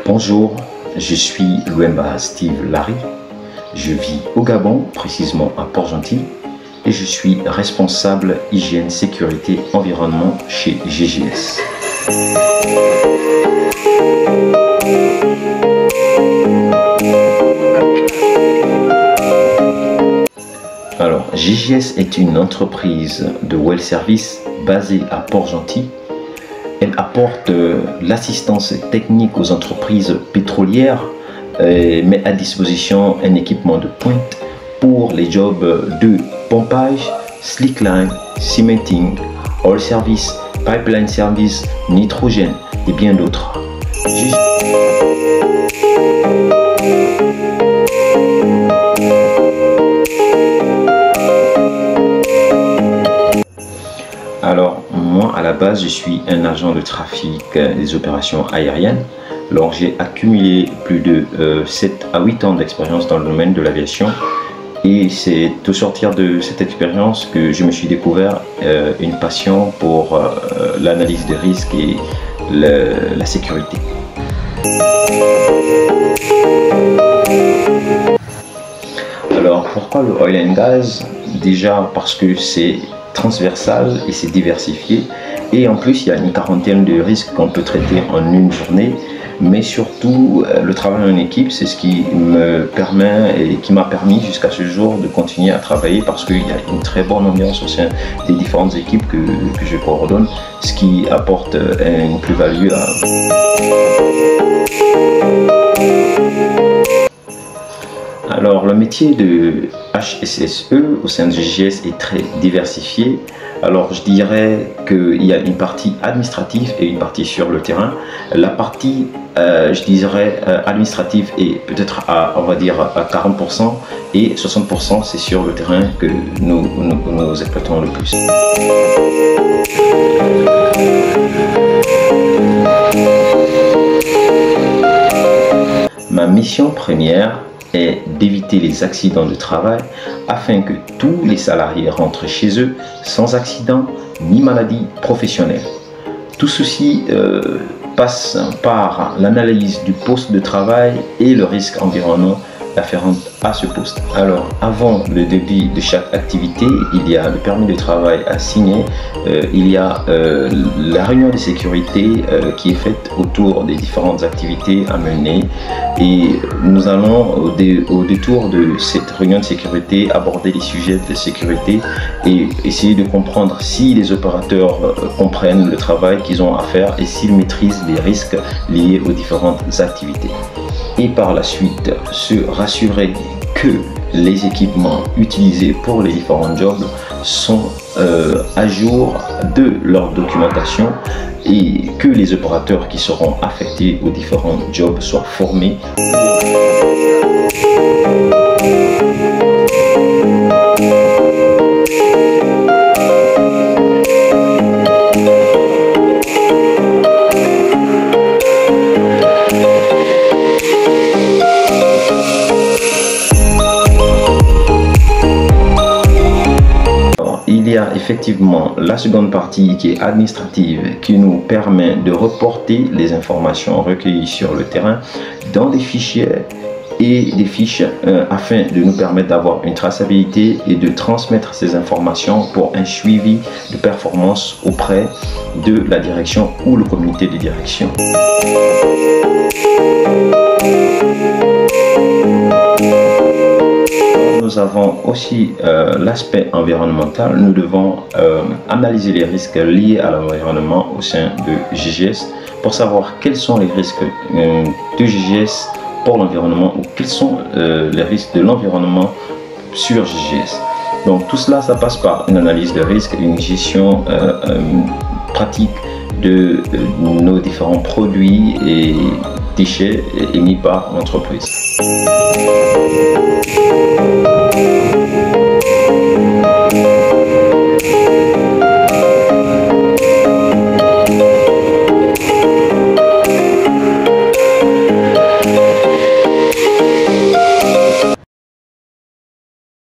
Bonjour, je suis Louemba Steve Larry. Je vis au Gabon, précisément à Port-Gentil, et je suis responsable hygiène, sécurité, environnement chez GGS. Alors, GGS est une entreprise de well service basée à Port-Gentil. Elle apporte l'assistance technique aux entreprises pétrolières, met à disposition un équipement de pointe pour les jobs de pompage, slickline, cementing, oil service, pipeline service, nitrogène et bien d'autres. Alors, moi, à la base, je suis un agent de trafic des opérations aériennes. Alors, j'ai accumulé plus de 7 à 8 ans d'expérience dans le domaine de l'aviation. Et c'est au sortir de cette expérience que je me suis découvert une passion pour l'analyse des risques et la sécurité. Alors, pourquoi le oil and gas? Déjà parce que c'est transversal et c'est diversifié, et en plus il y a une quarantaine de risques qu'on peut traiter en une journée, mais surtout le travail en équipe, c'est ce qui me permet et qui m'a permis jusqu'à ce jour de continuer à travailler, parce qu'il y a une très bonne ambiance au sein des différentes équipes que je coordonne, ce qui apporte une plus-value à... Alors, le métier de HSSE au sein de GGS est très diversifié. Alors, je dirais qu'il y a une partie administrative et une partie sur le terrain. La partie, je dirais, administrative est peut-être à, on va dire, à 40%, et 60% c'est sur le terrain que nous exploitons le plus. Ma mission première est d'éviter les accidents de travail afin que tous les salariés rentrent chez eux sans accident ni maladie professionnelle. Tout ceci passe par l'analyse du poste de travail et le risque environnemental afférent à ce poste. Alors, avant le début de chaque activité, il y a le permis de travail à signer, il y a la réunion de sécurité qui est faite autour des différentes activités à mener, et nous allons au détour de cette réunion de sécurité aborder les sujets de sécurité et essayer de comprendre si les opérateurs comprennent le travail qu'ils ont à faire et s'ils maîtrisent les risques liés aux différentes activités. Et par la suite, se rassurer que les équipements utilisés pour les différents jobs sont à jour de leur documentation, et que les opérateurs qui seront affectés aux différents jobs soient formés. Il y a effectivement la seconde partie qui est administrative, qui nous permet de reporter les informations recueillies sur le terrain dans des fichiers et des fiches afin de nous permettre d'avoir une traçabilité et de transmettre ces informations pour un suivi de performance auprès de la direction ou le comité de direction. Nous avons aussi l'aspect environnemental. Nous devons analyser les risques liés à l'environnement au sein de GGS pour savoir quels sont les risques de GGS pour l'environnement, ou quels sont les risques de l'environnement sur GGS. Donc tout cela, ça passe par une analyse de risque, une gestion pratique de nos différents produits et déchets émis par l'entreprise.